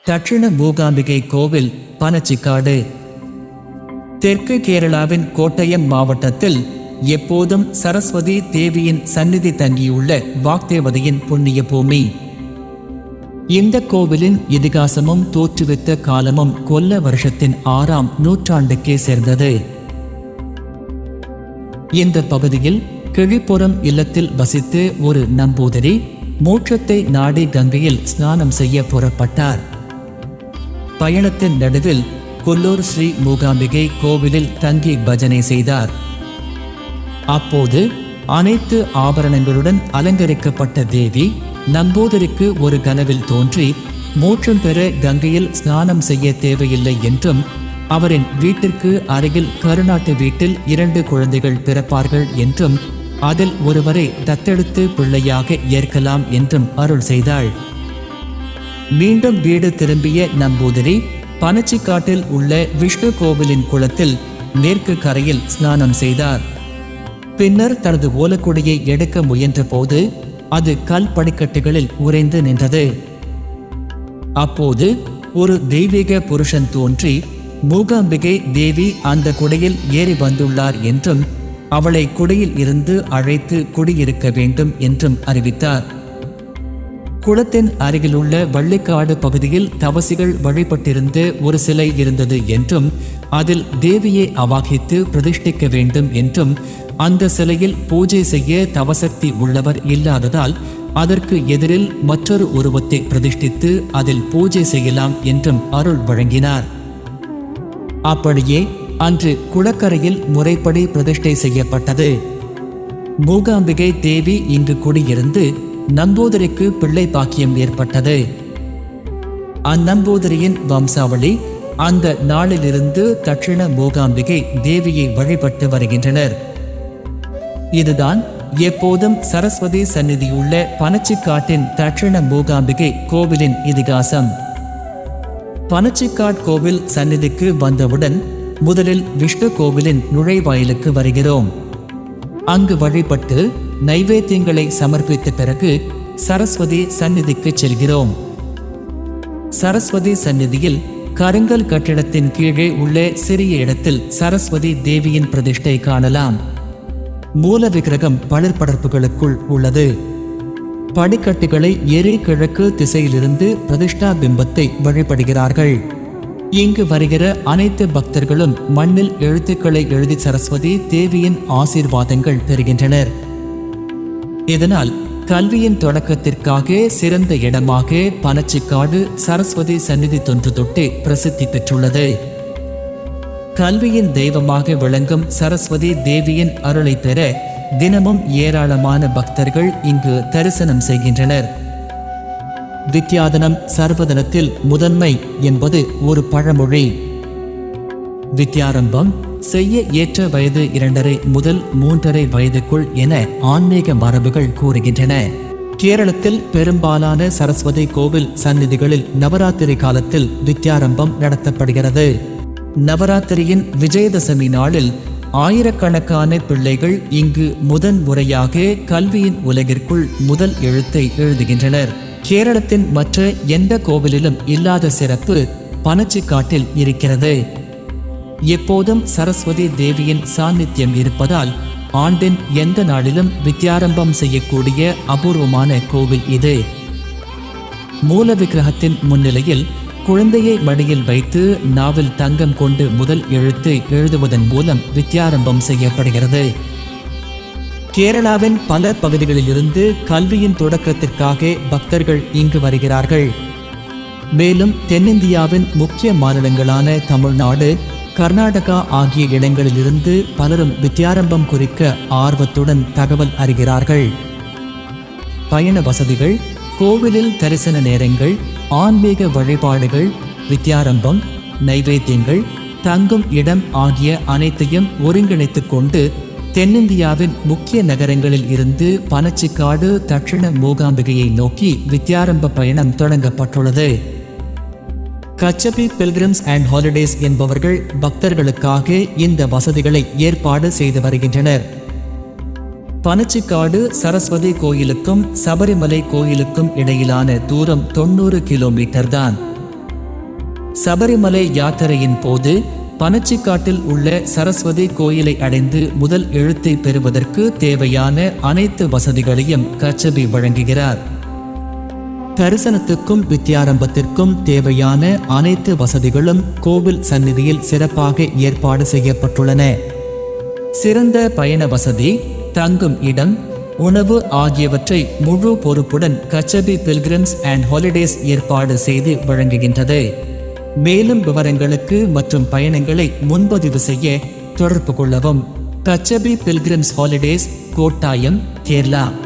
தட்சிண மூகாம்பிகை கோவில் பனச்சிக்காடு. தெற்கு கேரளாவின் கோட்டயம் மாவட்டத்தில் எப்போதும் சரஸ்வதி தேவியின் சந்நிதி தங்கியுள்ள வாக்தேவதையின் புண்ணிய பூமி. இந்த கோவிலின் இதிகாசமும் தோற்றுவித்த காலமும் கொல்ல வருஷத்தின் 6ஆம் நூற்றாண்டுக்கே சேர்ந்தது. இந்த பகுதியில் கிழிப்புறம் இல்லத்தில் வசித்து ஒரு நம்பூதிரி மோட்சத்தை நாடி கங்கையில் ஸ்நானம் செய்ய புறப்பட்டார். பயணத்தின் நடுவில் கொல்லூர் ஸ்ரீ மூகாம்பிகை கோவிலில் தங்கி பஜனை செய்தார். அப்போது அனைத்து ஆபரணங்களுடன் அலங்கரிக்கப்பட்ட தேவி நம்பூதிரிக்கு ஒரு கனவில் தோன்றி மோட்சம் பெற கங்கையில் ஸ்நானம் செய்ய தேவையில்லை என்றும் அவரின் வீட்டிற்கு அருகில் கருநாட்டு வீட்டில் 2 குழந்தைகள் பிறப்பார்கள் என்றும் அதில் ஒருவரை தத்தெடுத்து பிள்ளையாக ஏற்கலாம் என்றும் அருள் செய்தாள். மீண்டும் வீடு திரும்பிய நம்பூதிரி பனச்சிக்காட்டில் உள்ள விஷ்ணு கோவிலின் குளத்தில் மேற்கு கரையில் ஸ்நானம் செய்தார். பின்னர் தனது ஓலக்குடியை எடுக்க முயன்ற போது அது கல் படிக்கட்டுகளில் உறைந்து நின்றது. அப்போது ஒரு தெய்வீக புருஷன் தோன்றி மூகாம்பிகை தேவி அந்த குடையில் ஏறி வந்துள்ளார் என்றும் அவளை குடையில் இருந்து அழைத்து குடியிருக்க வேண்டும் என்றும் அறிவித்தார். குளத்தின் அருகிலுள்ள வள்ளிக்காடு பகுதியில் தவசிகள் வழிபட்டிருந்த ஒரு சிலை இருந்தது என்றும் அதில் தேவியை அவாகித்து பிரதிஷ்டிக்க வேண்டும் என்றும் அந்த சிலையில் பூஜை செய்ய தவசக்தி உள்ளவர் இல்லாததால் அதற்கு எதிரில் மற்றொரு உருவத்தை பிரதிஷ்டித்து அதில் பூஜை செய்யலாம் என்றும் அருள் வழங்கினார். அப்படியே அன்று குளக்கரையில் முறைப்படி பிரதிஷ்டை செய்யப்பட்டது. மூகாம்பிகை தேவி இங்கு குடியிருந்து நம்பூதிரிக்கு பிள்ளை பாக்கியம் ஏற்பட்டது. அந்நம்பூதிரியின் வம்சாவளி அந்த நாளிலிருந்து தட்சிண மூகாம்பிகை தேவியை வழிபட்டு வருகின்றனர். இதுதான் எப்போதும் சரஸ்வதி சந்நிதியுள்ள பனச்சிக்காட்டின் தட்சிண மூகாம்பிகை கோவிலின் இதிகாசம். பனச்சிக்காட் கோவில் சந்நிதிக்கு வந்தவுடன் முதலில் விஷ்ணு கோவிலின் நுழைவாயிலுக்கு வருகிறோம். அங்கு வழிபட்டு நைவேத்தியங்களை சமர்ப்பித்த பிறகு சரஸ்வதி சந்நிதிக்கு செல்கிறோம். சரஸ்வதி சந்நிதியில் கருங்கல் கட்டிடத்தின் கீழே உள்ள சிறிய இடத்தில் சரஸ்வதி தேவியின் பிரதிஷ்டை காணலாம். மூல விக்கிரகம் படர்படர்ப்புகளுக்குள் உள்ளது. படிக்கட்டுகளை ஏறி கிழக்கு திசையிலிருந்து பிரதிஷ்டா பிம்பத்தை வழிபடுகிறார்கள். இங்கு வருகிற அனைத்து பக்தர்களும் மண்ணில் எழுத்துக்களை எழுதி சரஸ்வதி தேவியின் ஆசீர்வாதங்கள் பெறுகின்றனர். இதனால் கல்வியின் தொடக்கத்திற்காக சிறந்த இடமாக பனச்சிக்காடு சரஸ்வதி சந்நிதி தொன்று தொட்டு பிரசித்தி பெற்றுள்ளது. கல்வியின் தெய்வமாக விளங்கும் சரஸ்வதி தேவியின் அருளை பெற தினமும் ஏராளமான பக்தர்கள் இங்கு தரிசனம் செய்கின்றனர். வித்யாதனம் சர்வதனத்தில் முதன்மை என்பது ஒரு பழமொழி. வித்யாரம்பம் செய்ய ஏற்ற வயது 2.5 முதல் 3.5 வயதுக்குள் என ஆன்மீக மரபுகள் கூறுகின்றன. கேரளத்தில் பெரும்பாலான சரஸ்வதி கோவில் சந்நிதிகளில் நவராத்திரி காலத்தில் வித்யாரம்பம் நடத்தப்படுகிறது. நவராத்திரியின் விஜயதசமி நாளில் ஆயிரக்கணக்கான பிள்ளைகள் இங்கு முதன் முறையாக கல்வியின் உலகிற்குள் முதல் எழுத்தை எழுதுகின்றனர். கேரளத்தின் மற்ற எந்த கோவிலிலும் இல்லாத சிறப்பு பனச்சிக்காட்டில் இருக்கிறது. எப்போதும் சரஸ்வதி தேவியின் சாநித்தியம் இருப்பதால் ஆண்டின் எந்த நாளிலும் வித்யாரம்பம் செய்யக்கூடிய அபூர்வமான கோவில் இது. மூல விக்கிரகத்தின் முன்னிலையில் குழந்தையை மடியில் வைத்து நாவில் தங்கம் கொண்டு முதல் எழுத்தை எழுதுவதன் மூலம் வித்யாரம்பம் செய்யப்படுகிறது. கேரளாவின் பல பகுதிகளிலிருந்து கல்வியின் தொடக்கத்திற்காக பக்தர்கள் இங்கு வருகிறார்கள். மேலும் தென்னிந்தியாவின் முக்கிய மாநிலங்களான தமிழ்நாடு, கர்நாடகா ஆகிய இடங்களிலிருந்து பலரும் வித்யாரம்பம் குறிக்க ஆர்வத்துடன் தகவல் அறிகிறார்கள். பயண வசதிகள், கோவிலில் தரிசன நேரங்கள், ஆன்மீக வழிபாடுகள், வித்யாரம்பம், நைவேத்தியங்கள், தங்கும் இடம் ஆகிய அனைத்தையும் ஒருங்கிணைத்துக் கொண்டு தென்னிந்தியாவின் முக்கிய நகரங்களில் இருந்து பனச்சிக்காடு தட்சிண மூகாம்பிகையை நோக்கி வித்யாரம்ப பயணம் தொடங்கப்பட்டுள்ளது. கச்சபி பில்கிரிம்ஸ் அண்ட் ஹாலிடேஸ் என்பவர்கள் பக்தர்களுக்காக இந்த வசதிகளை ஏற்பாடு செய்து வருகின்றனர். பனச்சிக்காடு சரஸ்வதி கோயிலுக்கும் சபரிமலை கோயிலுக்கும் இடையிலான தூரம் 90 கிலோமீட்டர் தான். சபரிமலை யாத்திரையின் போது பனச்சிக்காட்டில் உள்ள சரஸ்வதி கோயிலை அடைந்து முதல் எழுத்தை பெறுவதற்கு தேவையான அனைத்து வசதிகளையும் கச்சபி வழங்குகிறார். தரிசனத்துக்கும் வித்யாரம்பத்திற்கும் தேவையான அனைத்து வசதிகளும் கோவில் சந்நிதியில் சிறப்பாக ஏற்பாடு செய்யப்பட்டுள்ளன. சிறந்த பயண வசதி, தங்கும் இடம், உணவு ஆகியவற்றை முழு பொறுப்புடன் கச்சபி பில்கிரிம்ஸ் அண்ட் ஹாலிடேஸ் ஏற்பாடு செய்து வழங்குகின்றது. மேலும் விவரங்களுக்கு மற்றும் பயணங்களை முன்பதிவு செய்ய தொடர்பு கொள்ளவும். கச்சபி பில்கிரிம்ஸ் ஹாலிடேஸ், கோட்டாயம், கேரளா.